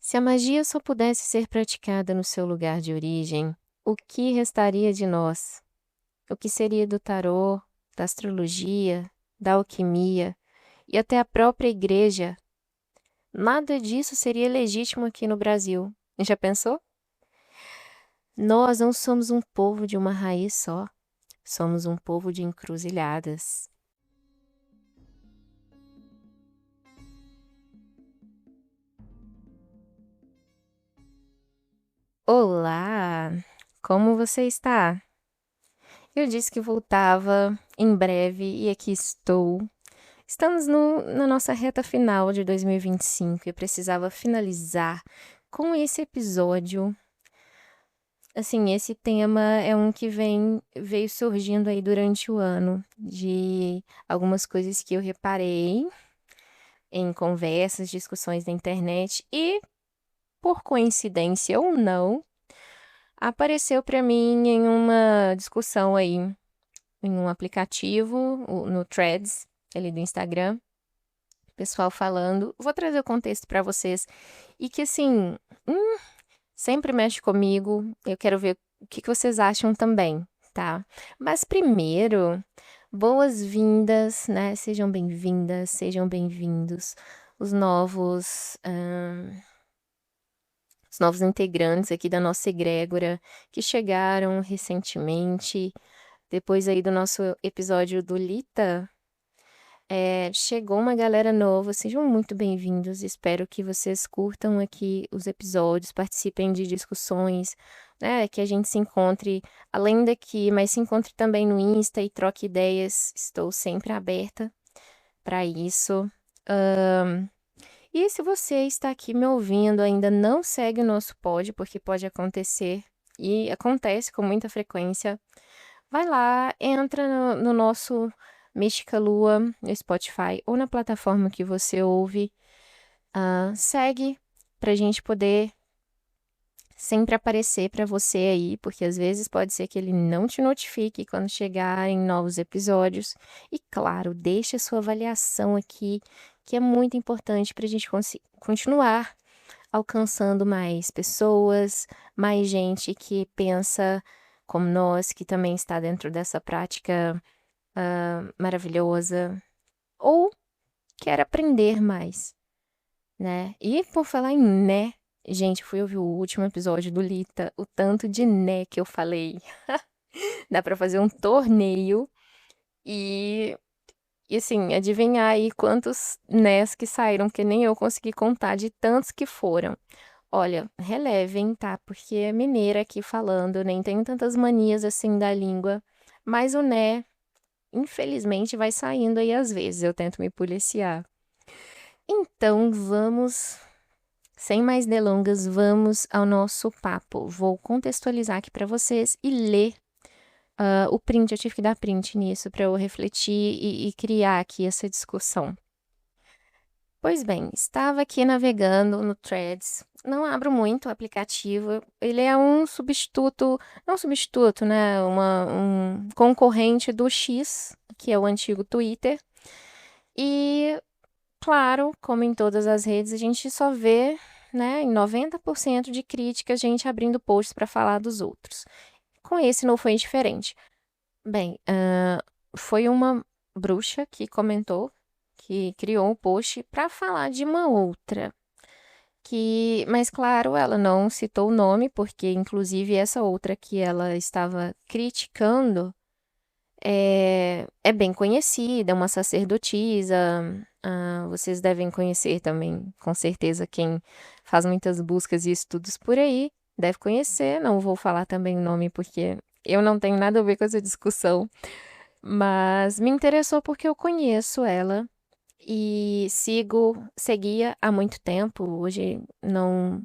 Se a magia só pudesse ser praticada no seu lugar de origem, o que restaria de nós? O que seria do tarô, da astrologia, da alquimia e até a própria igreja? Nada disso seria legítimo aqui no Brasil. Já pensou? Nós não somos um povo de uma raiz só, somos um povo de encruzilhadas. Olá! Como você está? Eu disse que voltava em breve e aqui estou. Estamos na nossa reta final de 2025 e eu precisava finalizar com esse episódio. Assim, esse tema é um que veio surgindo aí durante o ano, de algumas coisas que eu reparei em conversas, discussões na internet e, por coincidência ou não, apareceu para mim em uma discussão aí em um aplicativo, no Threads, ali do Instagram, pessoal falando. Vou trazer o contexto para vocês e que assim, sempre mexe comigo. Eu quero ver o que vocês acham também, tá? Mas primeiro, boas-vindas, né? Sejam bem-vindas, sejam bem-vindos os os novos integrantes aqui da nossa egrégora que chegaram recentemente, depois aí do nosso episódio do Lita. Chegou uma galera nova, sejam muito bem-vindos. Espero que vocês curtam aqui os episódios, participem de discussões, né? Que a gente se encontre além daqui, mas se encontre também no Insta e troque ideias. Estou sempre aberta para isso. E se você está aqui me ouvindo, ainda não segue o nosso pod, porque pode acontecer e acontece com muita frequência. Vai lá, entra no nosso Mística Lua, no Spotify ou na plataforma que você ouve. Segue pra gente poder sempre aparecer pra você aí, porque às vezes pode ser que ele não te notifique quando chegar em novos episódios. E claro, deixa sua avaliação aqui, que é muito importante pra gente continuar alcançando mais pessoas, mais gente que pensa como nós, que também está dentro dessa prática maravilhosa, ou quer aprender mais, né? E por falar em né, gente, fui ouvir o último episódio do Lita, o tanto de né que eu falei. Dá pra fazer um torneio e, e assim, adivinhar aí quantos nés que saíram, que nem eu consegui contar de tantos que foram. Olha, relevem, tá? Porque é mineira aqui falando, nem tenho tantas manias assim da língua, mas o né, infelizmente, vai saindo aí às vezes, eu tento me policiar. Então, sem mais delongas, vamos ao nosso papo. Vou contextualizar aqui para vocês e ler o print. Eu tive que dar print nisso para eu refletir e criar aqui essa discussão. Pois bem, estava aqui navegando no Threads. Não abro muito o aplicativo. Ele é um substituto, não substituto, né? Um concorrente do X, que é o antigo Twitter. E, claro, como em todas as redes, a gente só vê, né, em 90% de críticas, gente abrindo posts para falar dos outros. Com esse não foi diferente. Bem, foi uma bruxa que comentou, que criou um post para falar de uma outra. Mas claro, ela não citou o nome, porque inclusive essa outra que ela estava criticando é bem conhecida, é uma sacerdotisa. Vocês devem conhecer também, com certeza, quem faz muitas buscas e estudos por aí deve conhecer. Não vou falar também o nome, porque eu não tenho nada a ver com essa discussão, mas me interessou porque eu conheço ela e seguia há muito tempo. Hoje não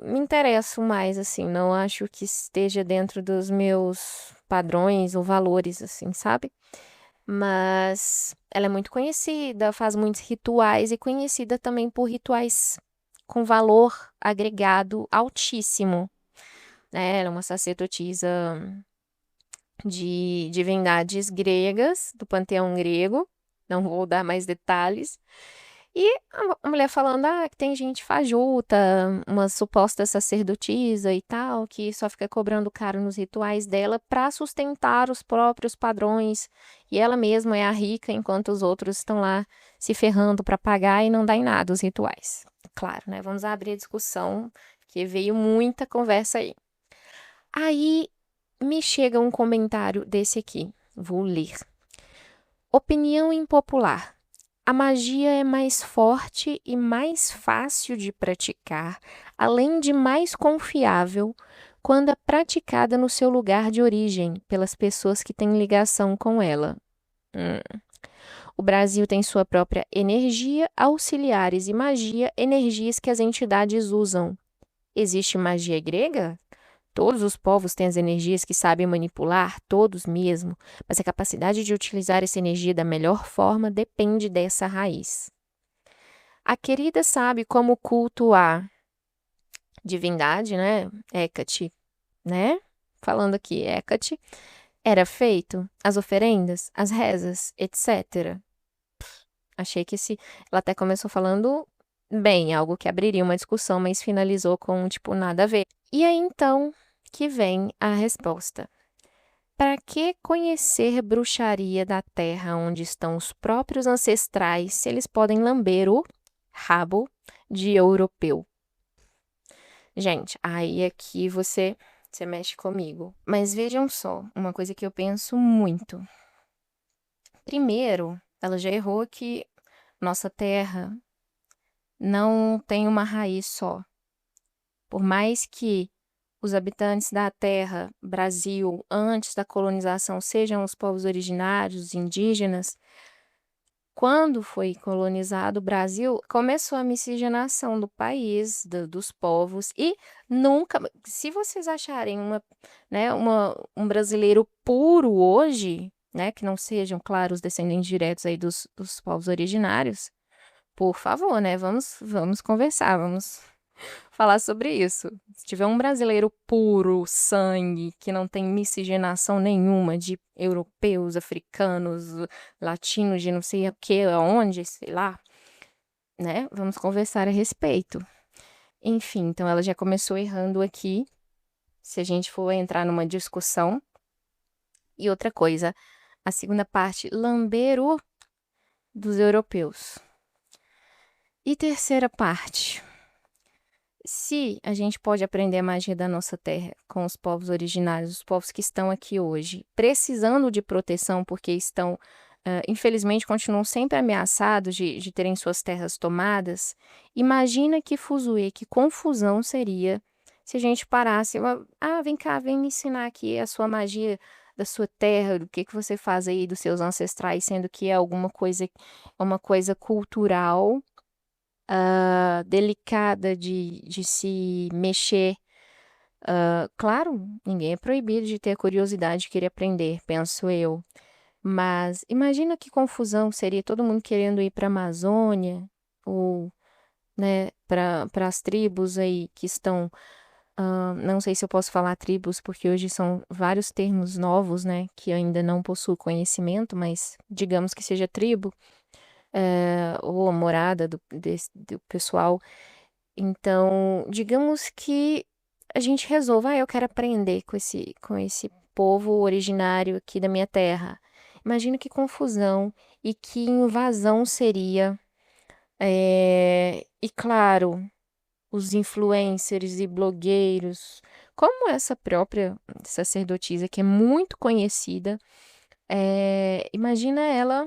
me interesso mais, assim, não acho que esteja dentro dos meus padrões ou valores, assim, sabe? Mas ela é muito conhecida, faz muitos rituais e conhecida também por rituais com valor agregado altíssimo, né? Ela é uma sacerdotisa de divindades gregas, do panteão grego, não vou dar mais detalhes. E a mulher falando, que tem gente fajuta, uma suposta sacerdotisa e tal, que só fica cobrando caro nos rituais dela para sustentar os próprios padrões. E ela mesma é a rica, enquanto os outros estão lá se ferrando para pagar e não dá em nada os rituais. Claro, né? Vamos abrir a discussão, que veio muita conversa aí. Aí me chega um comentário desse aqui. Vou ler. Opinião impopular. A magia é mais forte e mais fácil de praticar, além de mais confiável, quando é praticada no seu lugar de origem, pelas pessoas que têm ligação com ela. O Brasil tem sua própria energia, auxiliares e magia, energias que as entidades usam. Existe magia grega? Todos os povos têm as energias que sabem manipular, todos mesmo, mas a capacidade de utilizar essa energia da melhor forma depende dessa raiz. A querida sabe como o culto à divindade, né? Hecate, né? Falando aqui, Hecate, era feito, as oferendas, as rezas, etc. Achei que ela até começou falando bem, algo que abriria uma discussão, mas finalizou com, tipo, nada a ver. E aí, então, que vem a resposta. Para que conhecer bruxaria da terra onde estão os próprios ancestrais se eles podem lamber o rabo de europeu? Gente, aí aqui você mexe comigo. Mas vejam só, uma coisa que eu penso muito. Primeiro, ela já errou que nossa terra não tem uma raiz só. Por mais que os habitantes da terra, Brasil, antes da colonização, sejam os povos originários, os indígenas, quando foi colonizado o Brasil, começou a miscigenação do país, dos povos, e nunca, se vocês acharem né, um brasileiro puro hoje, né, que não sejam, claro, os descendentes diretos aí dos povos originários, por favor, né, vamos conversar, vamos falar sobre isso. Se tiver um brasileiro puro, sangue, que não tem miscigenação nenhuma de europeus, africanos, latinos, de não sei o que, aonde, sei lá, né? Vamos conversar a respeito. Enfim, então ela já começou errando aqui. Se a gente for entrar numa discussão. E outra coisa, a segunda parte, lamber o dos europeus. E terceira parte, se a gente pode aprender a magia da nossa terra com os povos originários, os povos que estão aqui hoje, precisando de proteção porque estão, infelizmente, continuam sempre ameaçados de terem suas terras tomadas, imagina que fuzuê, que confusão seria se a gente parasse, vem cá, vem me ensinar aqui a sua magia da sua terra, do que você faz aí dos seus ancestrais, sendo que é uma coisa cultural, delicada de se mexer. Claro, ninguém é proibido de ter a curiosidade de querer aprender, penso eu. Mas imagina que confusão seria todo mundo querendo ir para a Amazônia ou, né, para as tribos aí que estão. Não sei se eu posso falar tribos, porque hoje são vários termos novos, né, que ainda não possuo conhecimento, mas digamos que seja tribo, ou a morada do pessoal. Então, digamos que a gente resolva, eu quero aprender com esse povo originário aqui da minha terra. Imagina que confusão e que invasão seria. E claro, os influencers e blogueiros, como essa própria sacerdotisa que é muito conhecida, imagina ela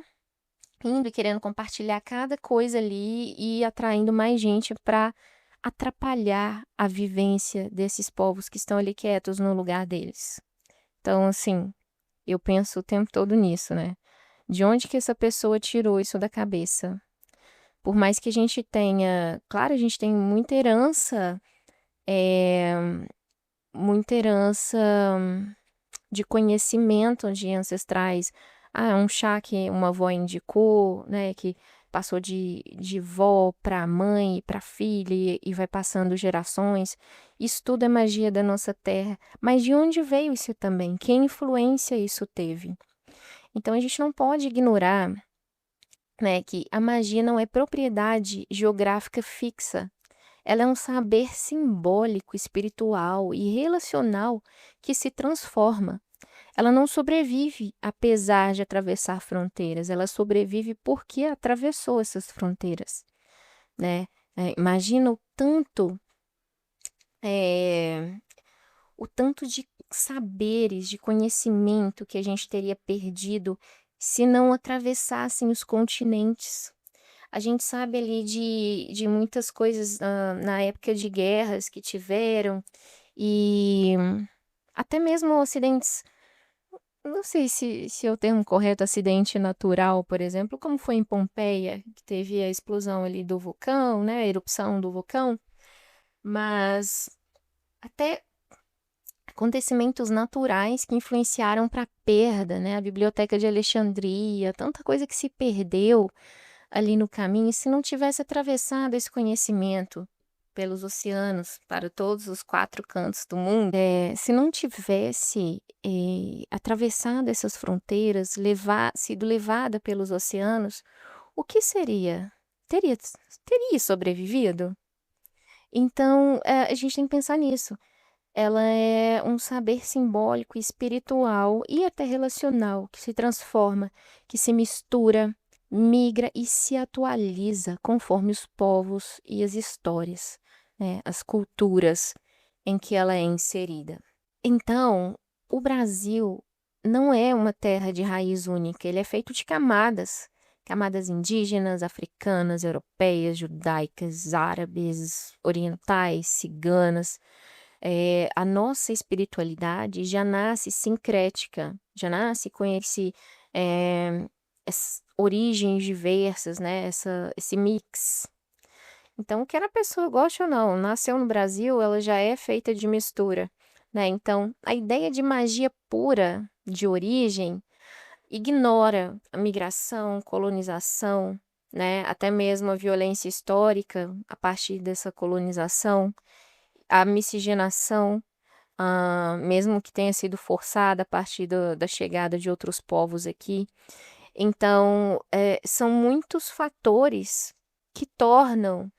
indo e querendo compartilhar cada coisa ali e atraindo mais gente para atrapalhar a vivência desses povos que estão ali quietos no lugar deles. Então, assim, eu penso o tempo todo nisso, né? De onde que essa pessoa tirou isso da cabeça? Por mais que a gente tenha, claro, a gente tem é, muita herança de conhecimento de ancestrais. Um chá que uma avó indicou, né, que passou de vó para mãe, para filha e vai passando gerações. Isso tudo é magia da nossa terra. Mas de onde veio isso também? Que influência isso teve? Então a gente não pode ignorar né, que a magia não é propriedade geográfica fixa. Ela é um saber simbólico, espiritual e relacional que se transforma. Ela não sobrevive apesar de atravessar fronteiras, ela sobrevive porque atravessou essas fronteiras, né? Imagina eh, o tanto de saberes, de conhecimento que a gente teria perdido se não atravessassem os continentes. A gente sabe ali de muitas coisas na época de guerras que tiveram e até mesmo acidentes. Não sei se é o termo correto, acidente natural, por exemplo, como foi em Pompeia, que teve a explosão ali do vulcão, né, a erupção do vulcão, mas até acontecimentos naturais que influenciaram para a perda, né, a Biblioteca de Alexandria, tanta coisa que se perdeu ali no caminho, e se não tivesse atravessado esse conhecimento pelos oceanos para todos os 4 cantos do mundo, se não tivesse, atravessado essas fronteiras, sido levada pelos oceanos, o que seria? Teria teria sobrevivido? Então, a gente tem que pensar nisso. Ela é um saber simbólico, espiritual e até relacional que se transforma, que se mistura, migra e se atualiza conforme os povos e as histórias, né, as culturas em que ela é inserida. Então, o Brasil não é uma terra de raiz única, ele é feito de camadas. Camadas indígenas, africanas, europeias, judaicas, árabes, orientais, ciganas. A nossa espiritualidade já nasce sincrética, já nasce com essas origens diversas, né? Esse mix. Então, quer a pessoa goste ou não, nasceu no Brasil, ela já é feita de mistura, né? Então, a ideia de magia pura de origem ignora a migração, colonização, né? Até mesmo a violência histórica a partir dessa colonização, a miscigenação, mesmo que tenha sido forçada a partir da chegada de outros povos aqui. Então, são muitos fatores que tornam,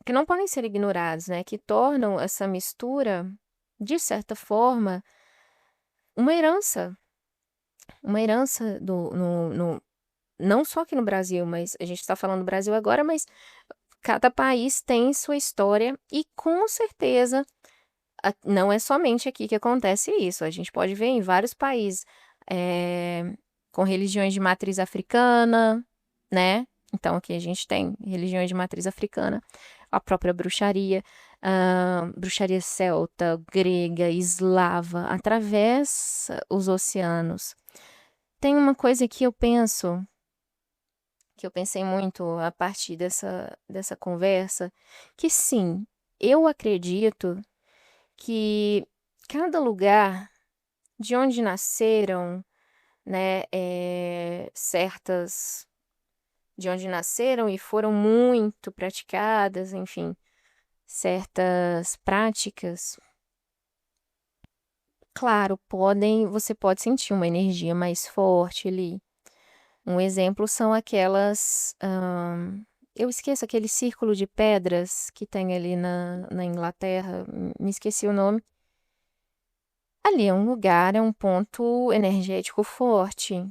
que não podem ser ignorados, né? Que tornam essa mistura, de certa forma, uma herança, uma herança não só aqui no Brasil, mas a gente está falando do Brasil agora, mas cada país tem sua história e com certeza não é somente aqui que acontece isso, a gente pode ver em vários países, com religiões de matriz africana, né? Então aqui a gente tem religiões de matriz africana, a própria bruxaria, bruxaria celta, grega, eslava, atravessa os oceanos. Tem uma coisa que eu pensei muito a partir dessa conversa, que sim, eu acredito que cada lugar de onde nasceram, né, de onde nasceram e foram muito praticadas, enfim, certas práticas, claro, você pode sentir uma energia mais forte ali. Um exemplo são eu esqueço aquele círculo de pedras que tem ali na Inglaterra, me esqueci o nome. Ali é um lugar, é um ponto energético forte,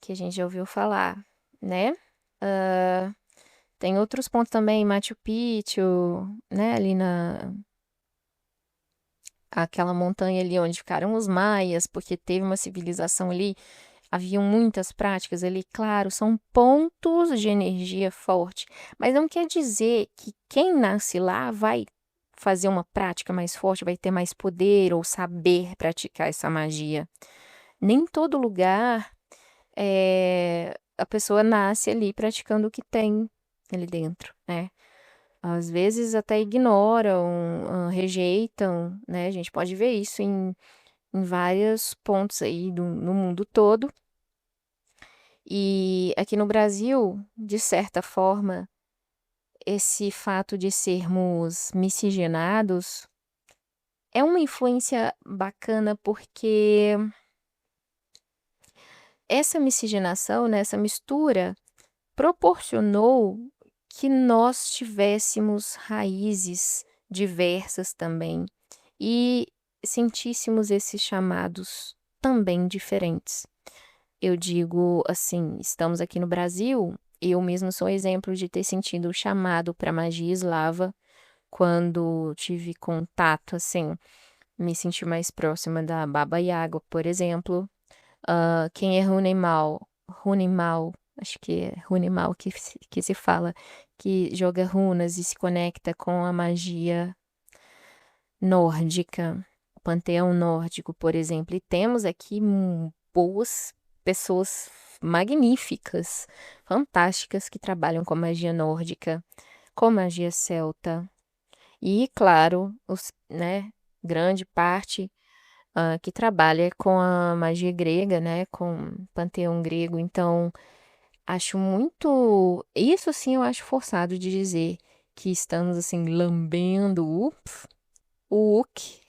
que a gente já ouviu falar, né? Ah, tem outros pontos também, Machu Picchu, né? Ali aquela montanha ali onde ficaram os maias, porque teve uma civilização ali, haviam muitas práticas ali, claro, são pontos de energia forte, mas não quer dizer que quem nasce lá vai fazer uma prática mais forte, vai ter mais poder ou saber praticar essa magia. Nem todo lugar a pessoa nasce ali praticando o que tem ali dentro, né? Às vezes até ignoram, rejeitam, né? A gente pode ver isso em vários pontos aí no mundo todo. E aqui no Brasil, de certa forma, esse fato de sermos miscigenados é uma influência bacana porque essa miscigenação, né, essa mistura, proporcionou que nós tivéssemos raízes diversas também e sentíssemos esses chamados também diferentes. Eu digo assim, estamos aqui no Brasil, eu mesmo sou exemplo de ter sentido o chamado para magia eslava quando tive contato, assim, me senti mais próxima da Baba Yaga, por exemplo. Quem é Runimal, acho que é Runimal que se fala, que joga runas e se conecta com a magia nórdica, o panteão nórdico, por exemplo. E temos aqui boas pessoas magníficas, fantásticas, que trabalham com magia nórdica, com magia celta. E, claro, né, grande parte que trabalha com a magia grega, né, com o panteão grego. Então, acho muito. Isso sim eu acho forçado de dizer que estamos, assim, lambendo o uke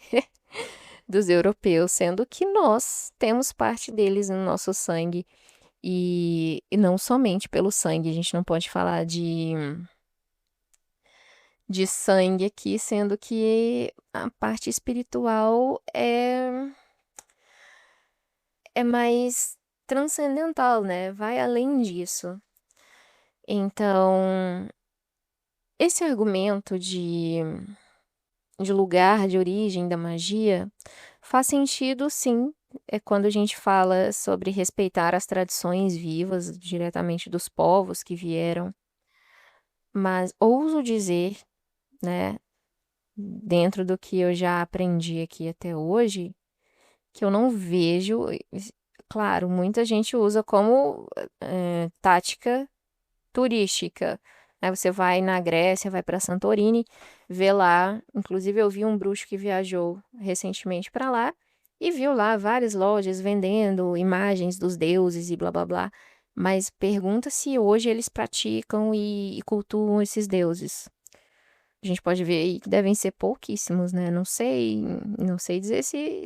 dos europeus, sendo que nós temos parte deles no nosso sangue. E não somente pelo sangue, a gente não pode falar de sangue aqui, sendo que a parte espiritual é mais transcendental, né? Vai além disso. Então, esse argumento de lugar de origem da magia faz sentido, sim, é quando a gente fala sobre respeitar as tradições vivas diretamente dos povos que vieram, mas ouso dizer, né, dentro do que eu já aprendi aqui até hoje, que eu não vejo, claro, muita gente usa como tática turística. Aí você vai na Grécia, vai para Santorini, vê lá. Inclusive, eu vi um bruxo que viajou recentemente para lá e viu lá várias lojas vendendo imagens dos deuses e blá blá blá. Mas pergunta se hoje eles praticam e cultuam esses deuses. A gente pode ver aí que devem ser pouquíssimos, né? Não sei dizer se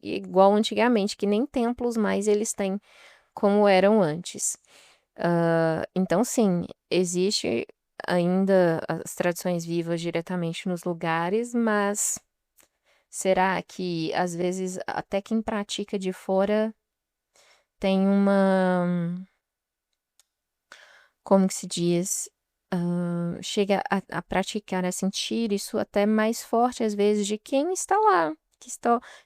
igual antigamente, que nem templos mais eles têm como eram antes. Então, sim, existe ainda as tradições vivas diretamente nos lugares, mas será que às vezes até quem pratica de fora tem como que se diz, chega a praticar, a sentir isso até mais forte às vezes de quem está lá, que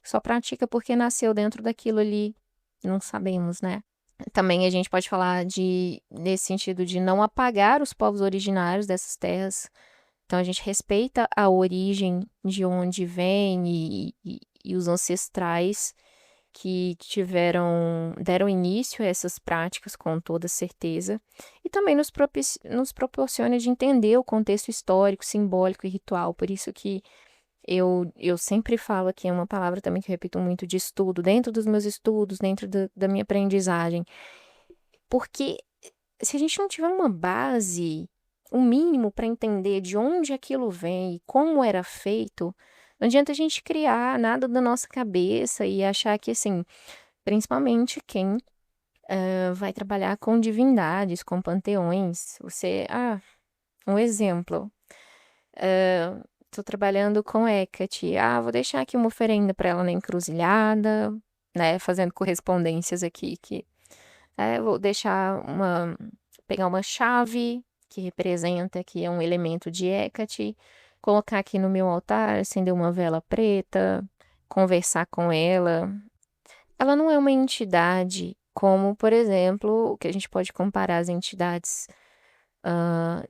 só pratica porque nasceu dentro daquilo ali, não sabemos, né? Também a gente pode falar nesse sentido de não apagar os povos originários dessas terras. Então a gente respeita a origem de onde vem e os ancestrais que deram início a essas práticas com toda certeza. E também nos proporciona de entender o contexto histórico, simbólico e ritual. Por isso que eu sempre falo aqui, é uma palavra também que eu repito muito, de estudo, dentro dos meus estudos, dentro da minha aprendizagem. Porque se a gente não tiver uma base, um mínimo para entender de onde aquilo vem e como era feito, não adianta a gente criar nada da nossa cabeça e achar que, assim, principalmente quem vai trabalhar com divindades, com panteões. Um exemplo. Tô trabalhando com Hecate. Vou deixar aqui uma oferenda para ela na encruzilhada, né? Fazendo correspondências aqui que vou pegar uma chave que representa que é um elemento de Hecate, colocar aqui no meu altar, acender uma vela preta, conversar com ela. Ela não é uma entidade como, por exemplo, o que a gente pode comparar as entidades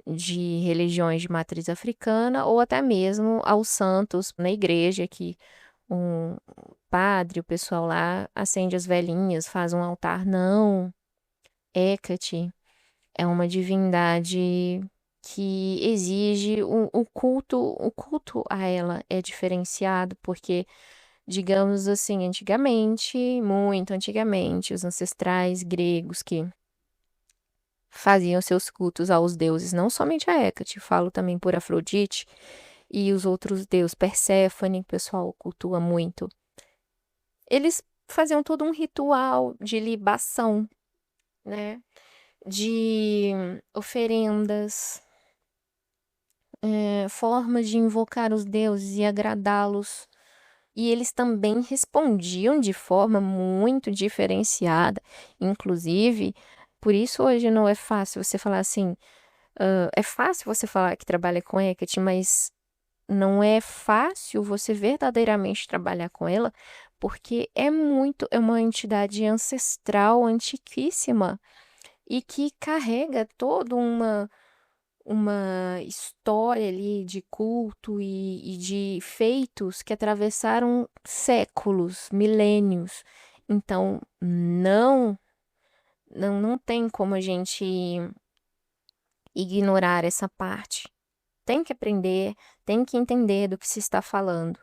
de religiões de matriz africana ou até mesmo aos santos na igreja que um padre, o pessoal lá acende as velinhas, faz um altar. Não. Hecate é uma divindade que exige o culto a ela é diferenciado, porque, digamos assim, antigamente, muito antigamente, os ancestrais gregos que faziam seus cultos aos deuses, não somente a Hecate, falo também por Afrodite e os outros deuses, Perséfone, o pessoal cultua muito. Eles faziam todo um ritual de libação, né? De oferendas, formas de invocar os deuses e agradá-los. E eles também respondiam de forma muito diferenciada. Inclusive, por isso hoje não é fácil você falar assim. É fácil você falar que trabalha com Hecate, mas não é fácil você verdadeiramente trabalhar com ela, porque é uma entidade ancestral, antiquíssima, e que carrega toda uma história ali de culto e de feitos que atravessaram séculos, milênios. Então, não tem como a gente ignorar essa parte. Tem que aprender, tem que entender do que se está falando.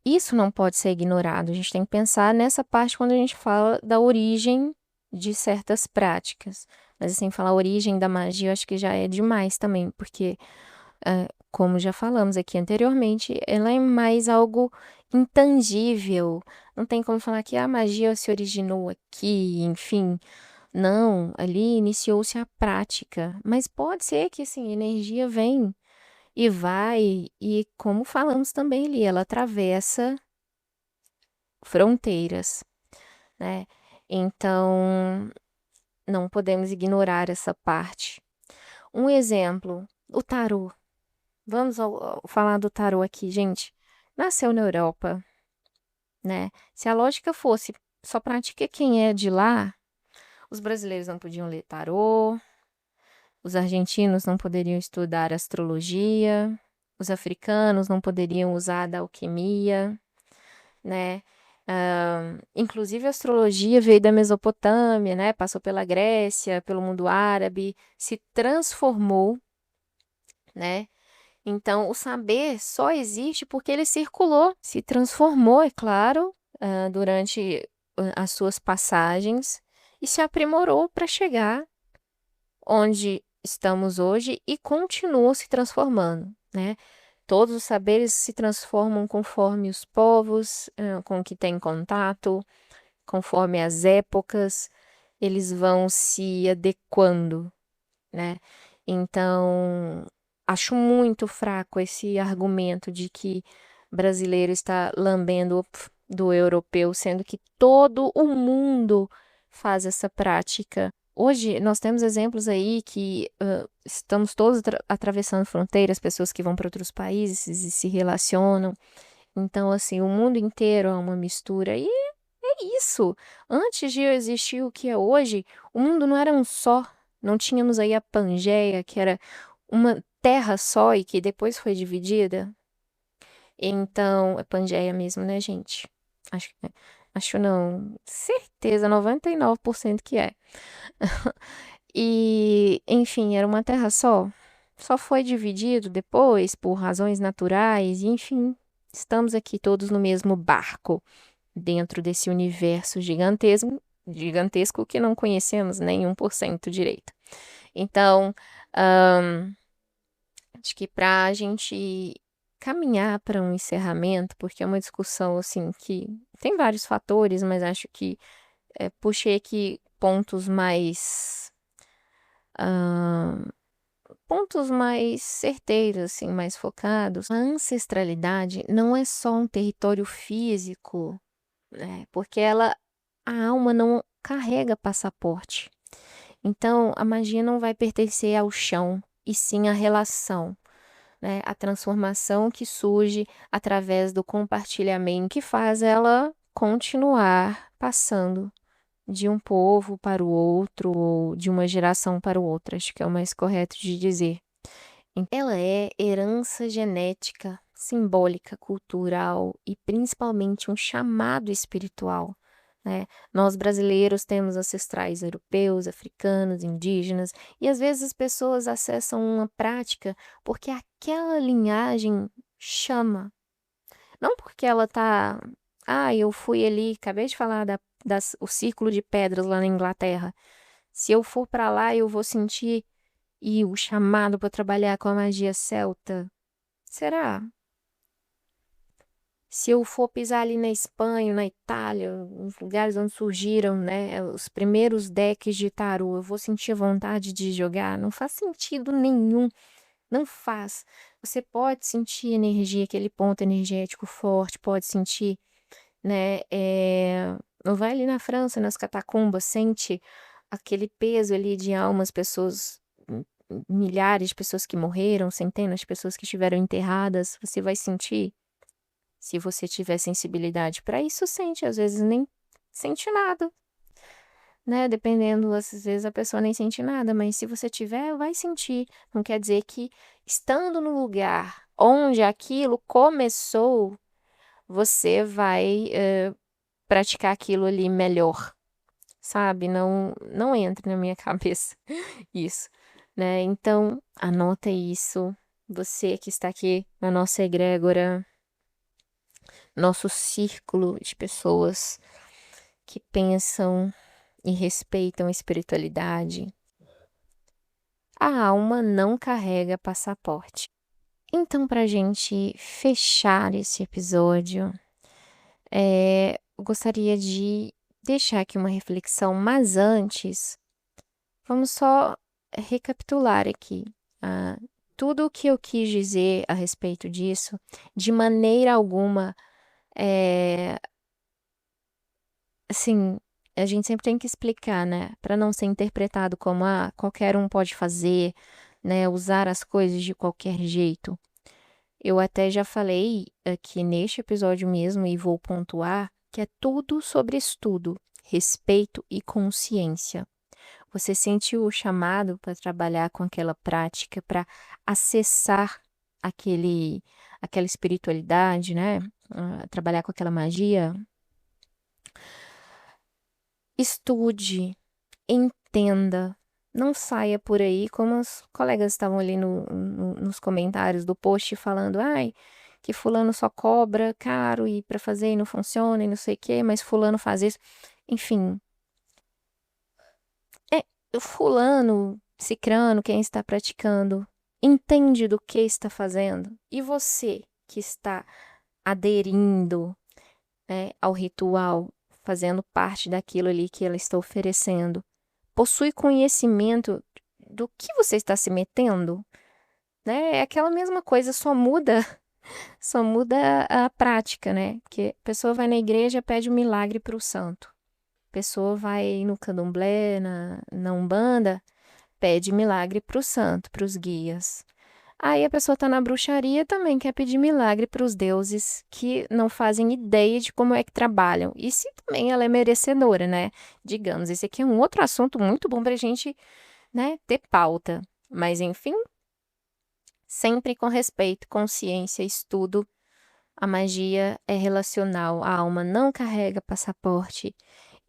Isso não pode ser ignorado. A gente tem que pensar nessa parte quando a gente fala da origem de certas práticas. Mas assim, falar a origem da magia, eu acho que já é demais também, porque, como já falamos aqui anteriormente, ela é mais algo intangível. Não tem como falar que a magia se originou aqui, enfim. Não, ali iniciou-se a prática. Mas pode ser que, assim, a energia vem e vai, e como falamos também ali, ela atravessa fronteiras, né? Então, não podemos ignorar essa parte. Um exemplo, o tarô. Vamos falar do tarô aqui, gente. Nasceu na Europa, né? Se a lógica fosse só pratica quem é de lá, os brasileiros não podiam ler tarô, os argentinos não poderiam estudar astrologia, os africanos não poderiam usar da alquimia, né? Inclusive a astrologia veio da Mesopotâmia, né? Passou pela Grécia, pelo mundo árabe, se transformou, né? Então, o saber só existe porque ele circulou, se transformou, é claro, durante as suas passagens e se aprimorou para chegar onde estamos hoje e continua se transformando, né? Todos os saberes se transformam conforme os povos com que têm contato, conforme as épocas, eles vão se adequando, né? Então, acho muito fraco esse argumento de que brasileiro está lambendo do europeu, sendo que todo o mundo faz essa prática. Hoje nós temos exemplos aí que estamos todos atravessando fronteiras, pessoas que vão para outros países e se relacionam. Então, assim, o mundo inteiro é uma mistura. E é isso. Antes de existir o que é hoje, o mundo não era um só. Não tínhamos aí a Pangeia, que era uma terra só e que depois foi dividida. Então, é Pangeia mesmo, né, gente? Acho, acho não. Certeza, 99% que é. E, enfim, era uma terra só. Só foi dividido depois por razões naturais, e, enfim, estamos aqui todos no mesmo barco, dentro desse universo gigantesco, gigantesco que não conhecemos nem 1% direito. Então, acho que para a gente caminhar para um encerramento, porque é uma discussão assim que tem vários fatores, mas acho que puxei aqui ah, pontos mais certeiros, assim, mais focados. A ancestralidade não é só um território físico, né? Porque a alma não carrega passaporte. Então, a magia não vai pertencer ao chão, e sim à relação, né? A transformação que surge através do compartilhamento que faz ela continuar passando de um povo para o outro ou de uma geração para o outro, acho que é o mais correto de dizer. Ela é herança genética, simbólica, cultural e principalmente um chamado espiritual, né? Nós brasileiros temos ancestrais europeus, africanos, indígenas, e às vezes as pessoas acessam uma prática porque aquela linhagem chama, não porque ela tá. Ah, eu fui ali, acabei de falar o círculo de pedras lá na Inglaterra. Se eu for para lá, eu vou sentir o chamado para trabalhar com a magia celta. Será? Se eu for pisar ali na Espanha, na Itália, nos lugares onde surgiram, né, os primeiros decks de tarô, eu vou sentir vontade de jogar? Não faz sentido nenhum. Não faz. Você pode sentir energia, aquele ponto energético forte, pode sentir, né? Não vai ali na França, nas catacumbas, sente aquele peso ali de almas, pessoas, milhares de pessoas que morreram, centenas de pessoas que estiveram enterradas. Você vai sentir, se você tiver sensibilidade para isso, sente, às vezes nem sente nada, né? Dependendo, às vezes a pessoa nem sente nada, mas se você tiver, vai sentir. Não quer dizer que estando no lugar onde aquilo começou, você vai praticar aquilo ali melhor, sabe? Não entra na minha cabeça isso, né? Então, anota isso. Você que está aqui na nossa egrégora, nosso círculo de pessoas que pensam e respeitam a espiritualidade, a alma não carrega passaporte. Então, para a gente fechar esse episódio, eu gostaria de deixar aqui uma reflexão, mas antes, vamos só recapitular aqui. Tudo o que eu quis dizer a respeito disso, de maneira alguma, assim, a gente sempre tem que explicar, né? Para não ser interpretado como, qualquer um pode fazer, né? Usar as coisas de qualquer jeito. Eu até já falei aqui neste episódio mesmo e vou pontuar que é tudo sobre estudo, respeito e consciência. Você sentiu o chamado para trabalhar com aquela prática, para acessar aquela espiritualidade, né? Trabalhar com aquela magia? Estude, entenda. Não saia por aí, como os colegas estavam ali nos comentários do post falando, ai, que fulano só cobra caro e para fazer e não funciona e não sei o quê, mas fulano faz isso. Enfim, o fulano, cicrano, quem está praticando, entende do que está fazendo. E você que está aderindo, né, ao ritual, fazendo parte daquilo ali que ela está oferecendo, possui conhecimento do que você está se metendo, né? É aquela mesma coisa, só muda a prática, né? Porque a pessoa vai na igreja, pede um milagre para o santo. A pessoa vai no candomblé, na Umbanda, pede milagre para o santo, para os guias. Aí a pessoa está na bruxaria também quer pedir milagre para os deuses que não fazem ideia de como é que trabalham. E se também ela é merecedora, né? Digamos, esse aqui é um outro assunto muito bom para a gente, né, ter pauta. Mas enfim, sempre com respeito, consciência, estudo. A magia é relacional, a alma não carrega passaporte.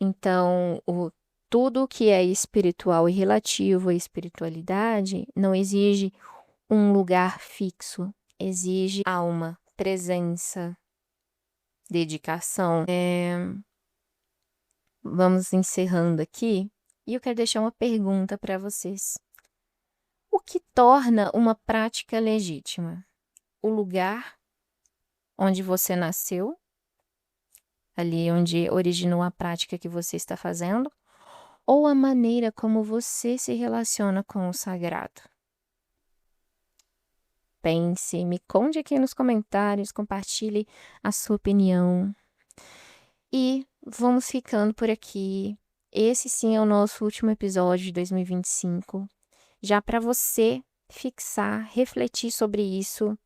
Então, tudo que é espiritual e relativo à espiritualidade não exige um lugar fixo, exige alma, presença, dedicação. Vamos encerrando aqui e eu quero deixar uma pergunta para vocês. O que torna uma prática legítima? O lugar onde você nasceu, ali onde originou a prática que você está fazendo, ou a maneira como você se relaciona com o sagrado? Pense, me conte aqui nos comentários, compartilhe a sua opinião. E vamos ficando por aqui. Esse sim é o nosso último episódio de 2025. Já para você fixar, refletir sobre isso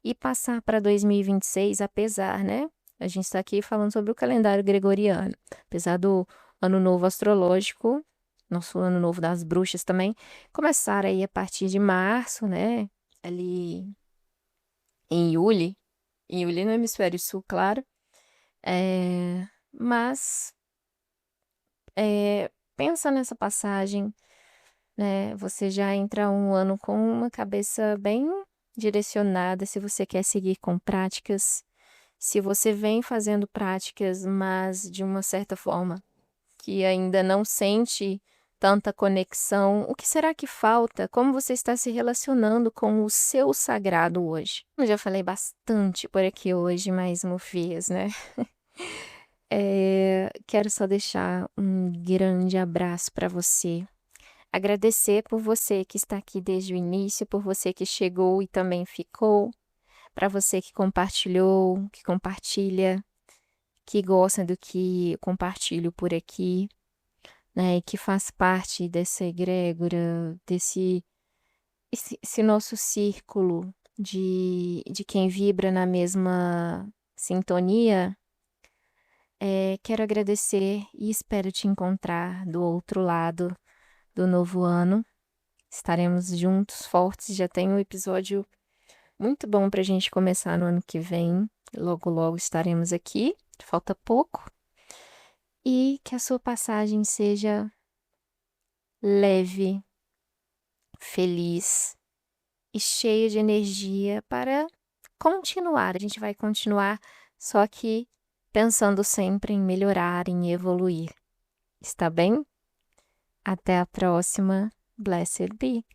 e passar para 2026, apesar, né? A gente está aqui falando sobre o calendário gregoriano. Apesar do ano novo astrológico, nosso ano novo das bruxas também, começar aí a partir de março, né? Ali em Yuli. Em Yuli no hemisfério sul, claro. Mas pensa nessa passagem, né? Você já entra um ano com uma cabeça bem direcionada, se você quer seguir com práticas, se você vem fazendo práticas, mas de uma certa forma que ainda não sente tanta conexão. O que será que falta? Como você está se relacionando com o seu sagrado hoje? Eu já falei bastante por aqui hoje, mais uma vez, né? Quero só deixar um grande abraço para você. Agradecer por você que está aqui desde o início, por você que chegou e também ficou, para você que compartilhou, que compartilha, que gosta do que compartilho por aqui, né, e que faz parte dessa egrégora, esse nosso círculo de quem vibra na mesma sintonia. Quero agradecer e espero te encontrar do outro lado do novo ano. Estaremos juntos, fortes. Já tem um episódio muito bom para a gente começar no ano que vem. Logo, logo estaremos aqui. Falta pouco. E que a sua passagem seja leve, feliz e cheia de energia para continuar. A gente vai continuar, só que pensando sempre em melhorar, em evoluir. Está bem? Até a próxima. Blessed be.